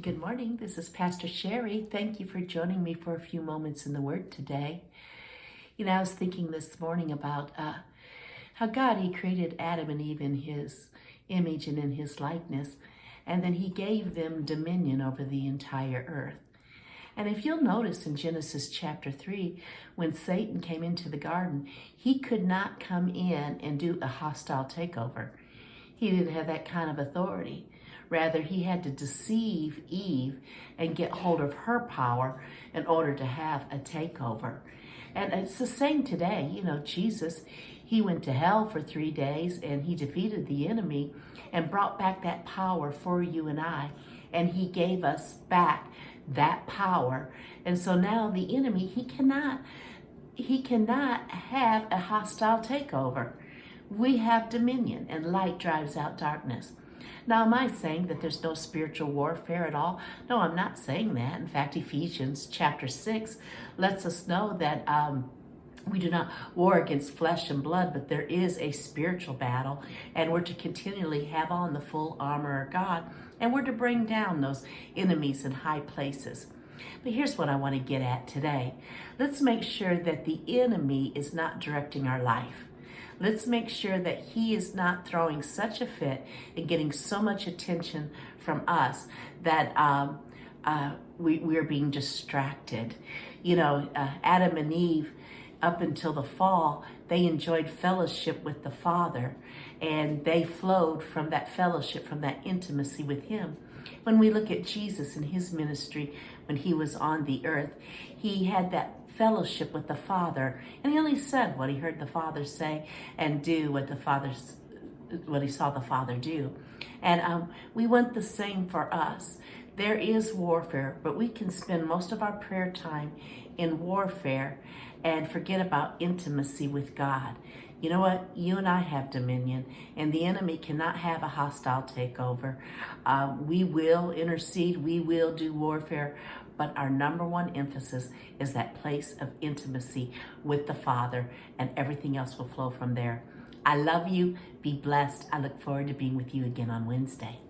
Good morning. This is Pastor Sherry. Thank you for joining me for a few moments in the Word today. I was thinking this morning about how God, He created Adam and Eve in His image and in His likeness, and then He gave them dominion over the entire earth. And if you'll notice in Genesis chapter 3, when Satan came into the garden, he could not come in and do a hostile takeover. He didn't have that kind of authority. Rather, he had to deceive Eve and get hold of her power in order to have a takeover. And it's the same today. Jesus, he went to hell for 3 days and he defeated the enemy and brought back that power for you and I. And he gave us back that power. And so now the enemy, he cannot have a hostile takeover. We have dominion, and light drives out darkness. Now, am I saying that there's no spiritual warfare at all? No, I'm not saying that. In fact, Ephesians chapter 6 lets us know that we do not war against flesh and blood, but there is a spiritual battle, and we're to continually have on the full armor of God, and we're to bring down those enemies in high places. But here's what I want to get at today. Let's make sure that the enemy is not directing our life. Let's make sure that he is not throwing such a fit and getting so much attention from us that we're being distracted. Adam and Eve, up until the fall, they enjoyed fellowship with the Father, and they flowed from that fellowship, from that intimacy with Him. When we look at Jesus and His ministry, when He was on the earth, He had that fellowship with the Father, and He only said what He heard the Father say and do what He saw the Father do. And we want the same for us. There is warfare, but we can spend most of our prayer time in warfare and forget about intimacy with God. You know what? You and I have dominion, and the enemy cannot have a hostile takeover. We will intercede, we will do warfare, but our number one emphasis is that place of intimacy with the Father, and everything else will flow from there. I love you. Be blessed. I look forward to being with you again on Wednesday.